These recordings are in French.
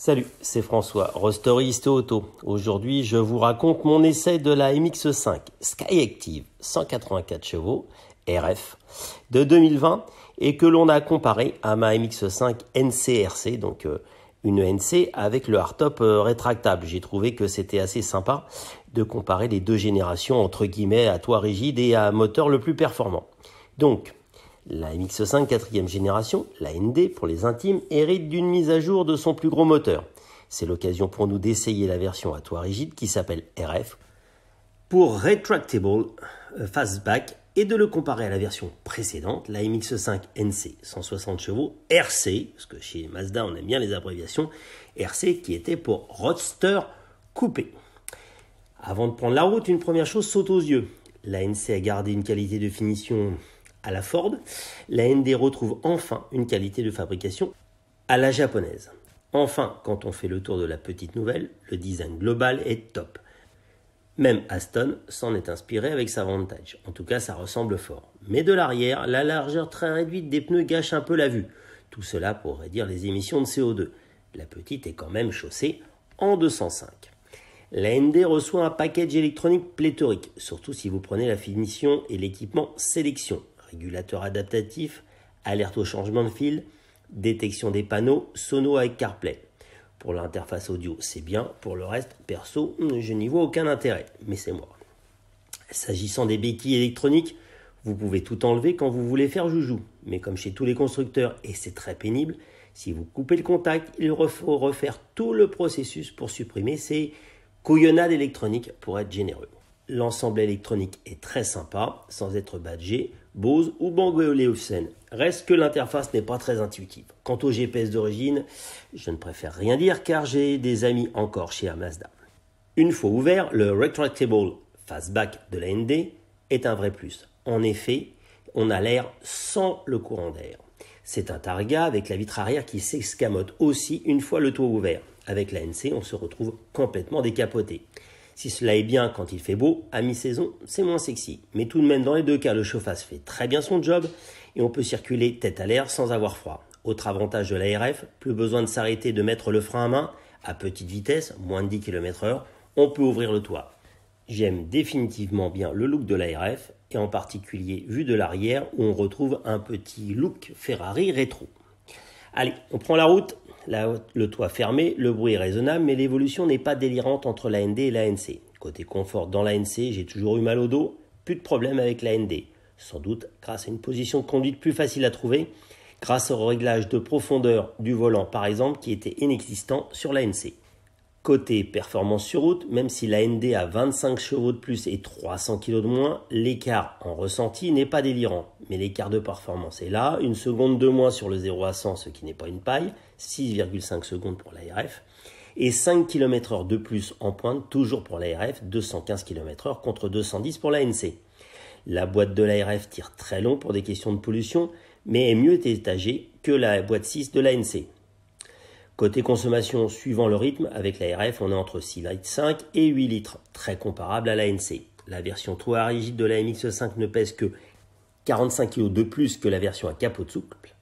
Salut, c'est François, rosteriste auto. Aujourd'hui, je vous raconte mon essai de la MX5 Skyactiv 184 chevaux RF de 2020 et que l'on a comparé à ma MX5 NCRC, donc une NC avec le hardtop rétractable. J'ai trouvé que c'était assez sympa de comparer les deux générations entre guillemets à toit rigide et à moteur le plus performant. Donc, la MX5 4e génération, la ND pour les intimes, hérite d'une mise à jour de son plus gros moteur. C'est l'occasion pour nous d'essayer la version à toit rigide qui s'appelle RF pour Retractable Fastback et de le comparer à la version précédente, la MX5 NC 160 chevaux RC, parce que chez Mazda on aime bien les abréviations, RC qui était pour Roadster Coupé. Avant de prendre la route, une première chose saute aux yeux. La NC a gardé une qualité de finition à la Ford, la ND retrouve enfin une qualité de fabrication à la japonaise. Enfin, quand on fait le tour de la petite nouvelle, le design global est top. Même Aston s'en est inspiré avec sa Vantage. En tout cas, ça ressemble fort. Mais de l'arrière, la largeur très réduite des pneus gâche un peu la vue. Tout cela pour réduire les émissions de CO2. La petite est quand même chaussée en 205. La ND reçoit un package électronique pléthorique, surtout si vous prenez la finition et l'équipement sélection. Régulateur adaptatif, alerte au changement de fil, détection des panneaux, sono avec CarPlay. Pour l'interface audio, c'est bien. Pour le reste, perso, je n'y vois aucun intérêt, mais c'est moi. S'agissant des béquilles électroniques, vous pouvez tout enlever quand vous voulez faire joujou. Mais comme chez tous les constructeurs, et c'est très pénible, si vous coupez le contact, il faut refaire tout le processus pour supprimer ces couillonnades électroniques pour être généreux. L'ensemble électronique est très sympa, sans être badgé, Bose ou Bang & Olufsen. Reste que l'interface n'est pas très intuitive. Quant au GPS d'origine, je ne préfère rien dire car j'ai des amis encore chez Mazda. Une fois ouvert, le Retractable Fastback de la ND est un vrai plus. En effet, on a l'air sans le courant d'air. C'est un Targa avec la vitre arrière qui s'escamote aussi une fois le toit ouvert. Avec la NC, on se retrouve complètement décapoté. Si cela est bien quand il fait beau, à mi-saison, c'est moins sexy. Mais tout de même, dans les deux cas, le chauffage fait très bien son job et on peut circuler tête à l'air sans avoir froid. Autre avantage de la RF, plus besoin de s'arrêter de mettre le frein à main. À petite vitesse, moins de 10 km/h, on peut ouvrir le toit. J'aime définitivement bien le look de la RF et en particulier vu de l'arrière où on retrouve un petit look Ferrari rétro. Allez, on prend la route. Le toit fermé, le bruit est raisonnable, mais l'évolution n'est pas délirante entre la ND et la NC. Côté confort, dans la NC, j'ai toujours eu mal au dos, plus de problème avec la ND. Sans doute grâce à une position de conduite plus facile à trouver, grâce au réglage de profondeur du volant par exemple, qui était inexistant sur la NC. Côté performance sur route, même si la ND a 25 chevaux de plus et 300 kg de moins, l'écart en ressenti n'est pas délirant. Mais l'écart de performance est là, une seconde de moins sur le 0 à 100, ce qui n'est pas une paille, 6,5 secondes pour la RF, et 5 km/h de plus en pointe, toujours pour la RF, 215 km/h contre 210 pour la NC. La boîte de la RF tire très long pour des questions de pollution, mais est mieux étagée que la boîte 6 de la NC. Côté consommation, suivant le rythme, avec la RF, on est entre 6,5 litres et 8 litres, très comparable à la NC. La version toit rigide de la MX5 ne pèse que 45 kg de plus que la version à capot souple,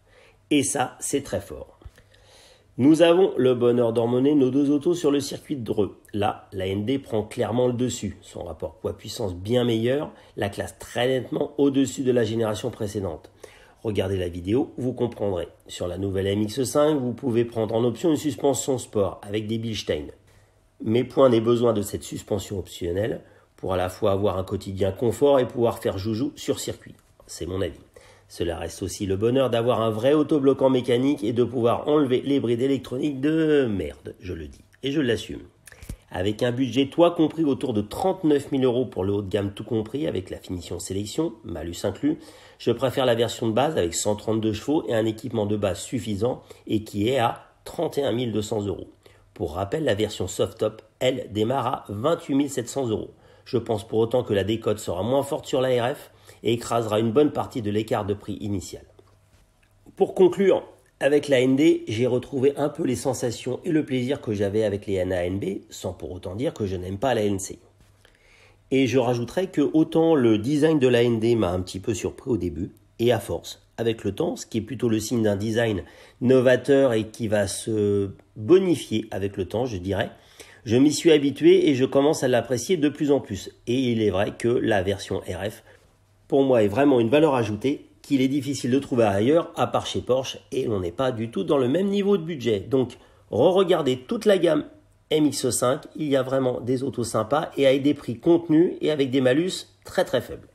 et ça, c'est très fort. Nous avons le bonheur d'emmener nos deux autos sur le circuit de Dreux. Là, la ND prend clairement le dessus, son rapport poids-puissance bien meilleur, la classe très nettement au-dessus de la génération précédente. Regardez la vidéo, vous comprendrez. Sur la nouvelle MX5, vous pouvez prendre en option une suspension sport avec des Bilstein. Mais point n'est besoin de cette suspension optionnelle pour à la fois avoir un quotidien confort et pouvoir faire joujou sur circuit. C'est mon avis. Cela reste aussi le bonheur d'avoir un vrai autobloquant mécanique et de pouvoir enlever les brides électroniques de merde, je le dis. Et je l'assume. Avec un budget toit compris autour de 39 000 € pour le haut de gamme tout compris avec la finition sélection, malus inclus, je préfère la version de base avec 132 chevaux et un équipement de base suffisant et qui est à 31 200 €. Pour rappel, la version soft-top, elle, démarre à 28 700 €. Je pense pour autant que la décote sera moins forte sur la RF et écrasera une bonne partie de l'écart de prix initial. Pour conclure, avec la ND, j'ai retrouvé un peu les sensations et le plaisir que j'avais avec les NANB, sans pour autant dire que je n'aime pas la NC. Et je rajouterais que autant le design de la ND m'a un petit peu surpris au début, et à force, avec le temps, ce qui est plutôt le signe d'un design novateur et qui va se bonifier avec le temps, je dirais. Je m'y suis habitué et je commence à l'apprécier de plus en plus. Et il est vrai que la version RF, pour moi, est vraiment une valeur ajoutée qu'il est difficile de trouver ailleurs, à part chez Porsche, et on n'est pas du tout dans le même niveau de budget. Donc, re-regardez toute la gamme MX5, il y a vraiment des autos sympas et avec des prix contenus et avec des malus très très faibles.